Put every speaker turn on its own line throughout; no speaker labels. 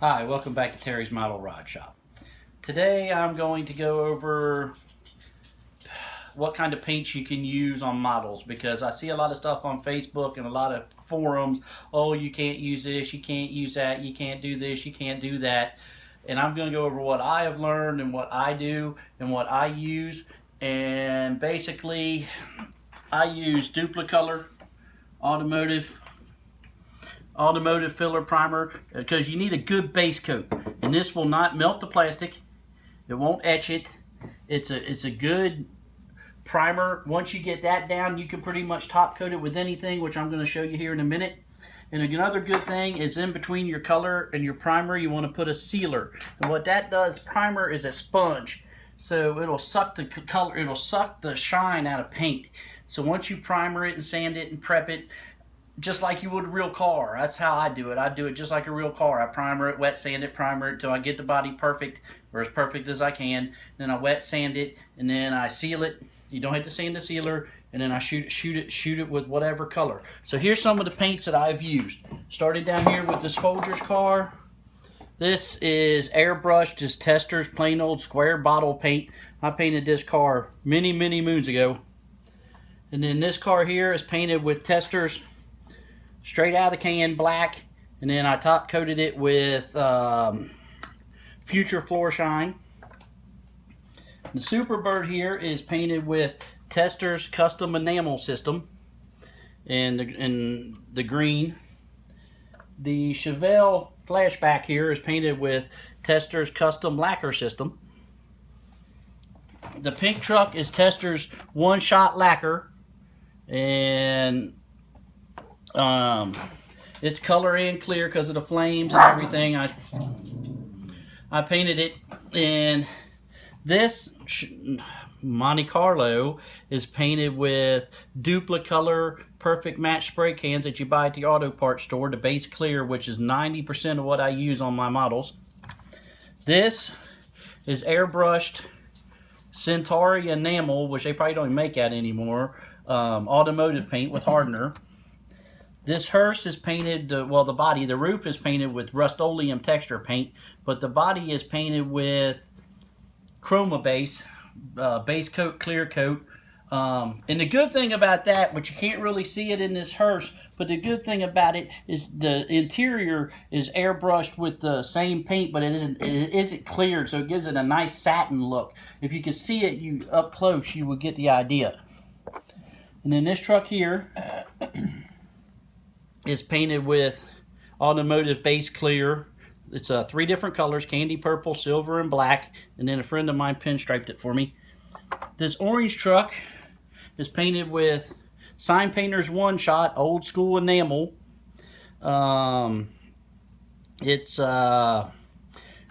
Hi, welcome back to Terry's Model Rod Shop. Today I'm going to go over what kind of paints you can use on models, because I see a lot of stuff on Facebook and a lot of forums. Oh, you can't use this, you can't use that, you can't do this, you can't do that. And I'm going to go over what I have learned and what I do and what I use. And basically, I use dupli-color automotive filler primer, because you need a good base coat, and this will not melt the plastic, it won't etch it. It's a good primer. Once you get that down, you can pretty much top coat it with anything, which I'm going to show you here in a minute. And another good thing is, in between your color and your primer, you want to put a sealer. And what that does, primer is a sponge, so it'll suck the color, it'll suck the shine out of paint. So once you primer it and sand it and prep it, just like you would a real car. That's how I do it. I do it just like a real car. I primer it, wet sand it, primer it until I get the body perfect, or as perfect as I can. Then I wet sand it, and then I seal it. You don't have to sand the sealer, and then I shoot it with whatever color. So here's some of the paints that I've used. Starting down here with this Folgers car. This is airbrushed, just Testors plain old square bottle paint. I painted this car many moons ago. And then this car here is painted with Testors straight out of the can, black, and then I top coated it with Future Floor Shine. The Superbird here is painted with Testors Custom Enamel System in the green. The Chevelle Flashback here is painted with Testors Custom Lacquer System. The pink truck is Testors One Shot Lacquer, and it's color and clear because of the flames and everything. I painted it. And this Monte Carlo is painted with dupli-color perfect match spray cans that you buy at the auto parts store, the base clear, which is 90% of what I use on my models. This is airbrushed Centauri enamel, which they probably don't even make that anymore, automotive paint with hardener. This hearse is painted, well, the roof is painted with Rust-Oleum texture paint, but the body is painted with Chroma base coat, clear coat. And the good thing about that, which you can't really see it in this hearse, but the good thing about it is the interior is airbrushed with the same paint, but it isn't cleared, so it gives it a nice satin look. If you could see it up close, you would get the idea. And then this truck here is painted with automotive base clear. It's 3 different colors: candy purple, silver, and black. And then a friend of mine pinstriped it for me. This orange truck is painted with Sign Painter's One Shot old school enamel. It's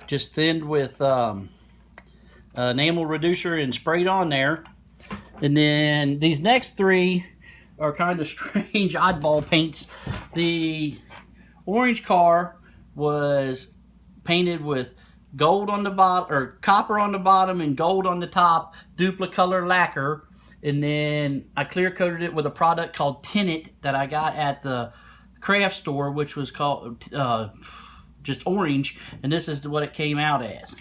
just thinned with enamel reducer and sprayed on there. And then these next 3 are kind of strange oddball paints. The orange car was painted with gold on the bottom, or copper on the bottom and gold on the top, dupli-color lacquer. And then I clear coated it with a product called Tinted that I got at the craft store, which was called just orange, and this is what it came out as.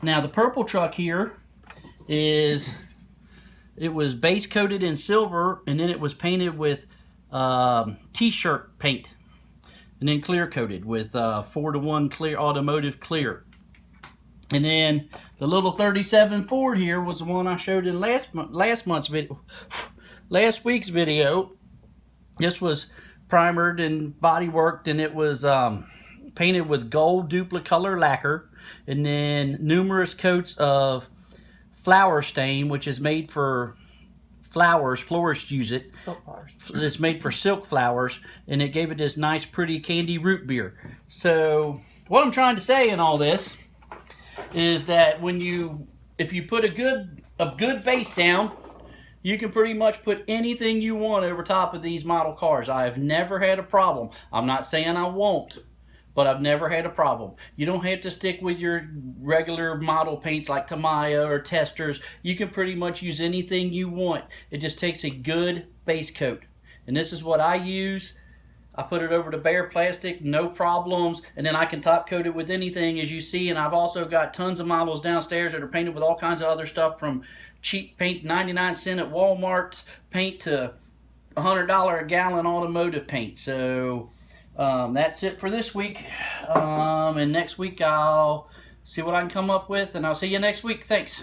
Now the purple truck here it was base coated in silver, and then it was painted with t-shirt paint, and then clear coated with 4-to-1 clear automotive clear. And then the little 37 Ford here was the one I showed in last week's video. This was primered and body worked, and it was painted with gold dupli-color lacquer, and then numerous coats of flower stain, which is made for flowers. Florists use it.
Silk flowers.
It's made for silk flowers, and it gave it this nice, pretty candy root beer. So what I'm trying to say in all this is that if you put a good base down, you can pretty much put anything you want over top of these model cars. I have never had a problem. I'm not saying I won't, but I've never had a problem. You don't have to stick with your regular model paints like Tamiya or Testors. You can pretty much use anything you want. It just takes a good base coat. And this is what I use. I put it over to bare plastic, no problems, and then I can top coat it with anything, as you see. And I've also got tons of models downstairs that are painted with all kinds of other stuff, from cheap paint 99 cents at Walmart paint to $100 a gallon automotive paint. So that's it for this week, and next week I'll see what I can come up with, and I'll see you next week. Thanks.